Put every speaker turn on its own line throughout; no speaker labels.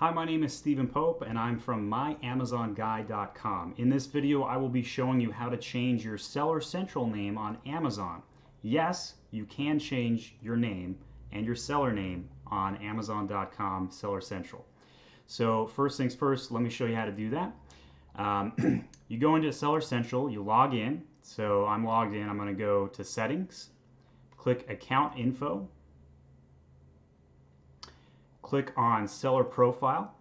Hi, my name is Stephen Pope and I'm from myamazonguy.com. In this video, I will be showing you how to change your Seller Central name on Amazon. Yes, you can change your name and your seller name on amazon.com Seller Central. So first things first, let me show you how to do that. You go into Seller Central, you log in. So I'm logged in, I'm going to go to Settings, click Account Info, click on Seller Profile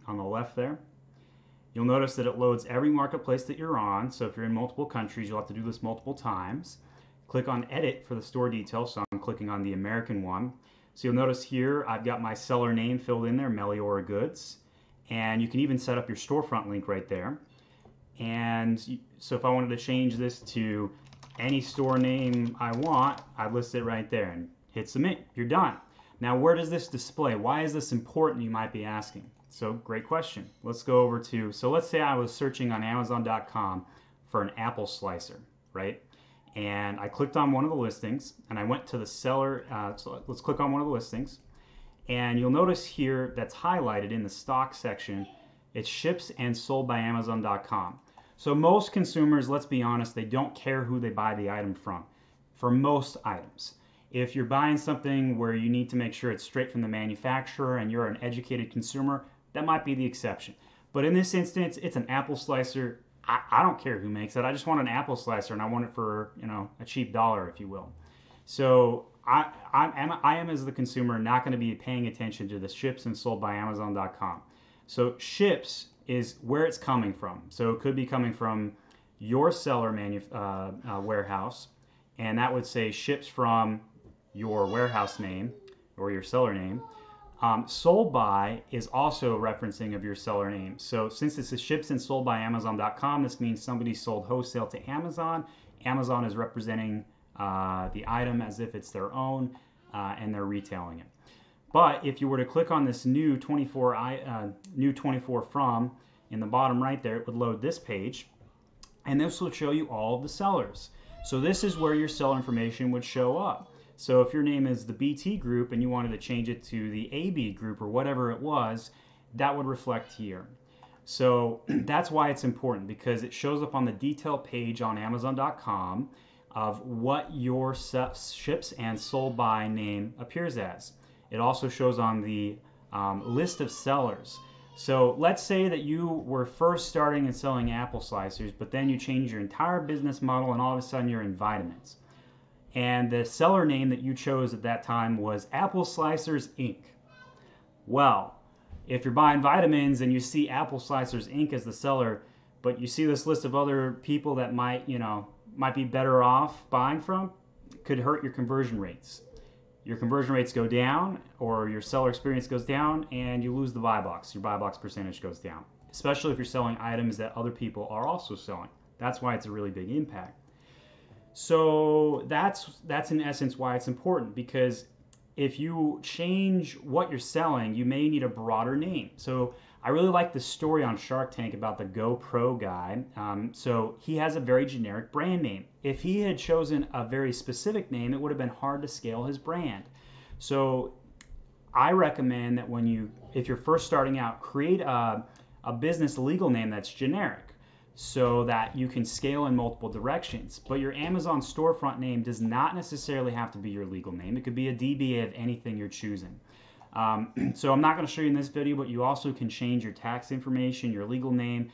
on the left there. You'll notice that it loads every marketplace that you're on. So if you're in multiple countries, you'll have to do this multiple times. Click on Edit for the store details. So I'm clicking on the American one. So you'll notice here I've got my seller name filled in there, Meliora Goods. And you can even set up your storefront link right there. And so if I wanted to change this to any store name I want, I'd list it right there and hit submit. You're done. Now, where does this display? Why is this important, you might be asking? So, great question. Let's go over to, so let's say I was searching on Amazon.com for an apple slicer, right? And I clicked on one of the listings, and I went to the seller, so let's click on one of the listings. And you'll notice here that's highlighted in the stock section, it's ships and sold by Amazon.com. So most consumers, let's be honest, they don't care who they buy the item from, for most items. If you're buying something where you need to make sure it's straight from the manufacturer and you're an educated consumer, that might be the exception. But in this instance, it's an apple slicer. I don't care who makes it. I just want an apple slicer and I want it for, a cheap dollar, if you will. So I am as the consumer not going to be paying attention to the ships and sold by Amazon.com. So ships is where it's coming from. So it could be coming from your seller warehouse, and that would say ships from your warehouse name or your seller name. Sold by is also referencing of your seller name. So since this is ships and sold by Amazon.com, this means somebody sold wholesale to Amazon. Amazon is representing the item as if it's their own, and they're retailing it. But if you were to click on this new 24 from in the bottom right there, it would load this page, and this will show you all of the sellers. So this is where your seller information would show up. So if your name is the BT group and you wanted to change it to the AB group or whatever it was, that would reflect here. So that's why it's important, because it shows up on the detail page on Amazon.com of what your ships and sold by name appears as. It also shows on the list of sellers. So let's say that you were first starting and selling apple slicers, but then you changed your entire business model and all of a sudden you're in vitamins. And the seller name that you chose at that time was Apple Slicers Inc. Well, if you're buying vitamins and you see Apple Slicers Inc. as the seller, but you see this list of other people that might be better off buying from, it could hurt your conversion rates. Your conversion rates go down, or your seller experience goes down, and you lose the buy box. Your buy box percentage goes down, especially if you're selling items that other people are also selling. That's why it's a really big impact. So that's in essence why it's important, because if you change what you're selling, you may need a broader name. So I really like the story on Shark Tank about the GoPro guy. So he has a very generic brand name. If he had chosen a very specific name, it would have been hard to scale his brand. So I recommend that if you're first starting out, create a business legal name that's generic, so that you can scale in multiple directions. But your Amazon storefront name does not necessarily have to be your legal name. It could be a DBA of anything you're choosing. So I'm not going to show you in this video, but you also can change your tax information, your legal name,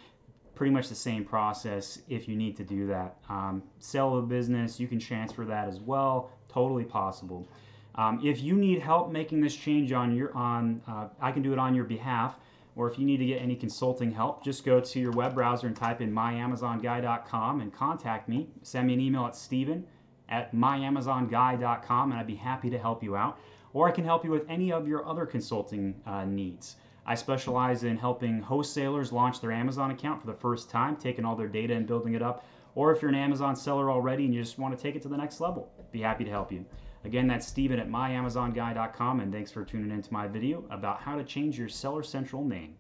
pretty much the same process if you need to do that. Sale of a business, you can transfer that as well, totally possible. If you need help making this change I can do it on your behalf. Or if you need to get any consulting help, just go to your web browser and type in myamazonguy.com and contact me. Send me an email at steven@myamazonguy.com and I'd be happy to help you out. Or I can help you with any of your other consulting needs. I specialize in helping wholesalers launch their Amazon account for the first time, taking all their data and building it up. Or if you're an Amazon seller already and you just want to take it to the next level, be happy to help you. Again, that's Steven@myamazonguy.com, and thanks for tuning into my video about how to change your Seller Central name.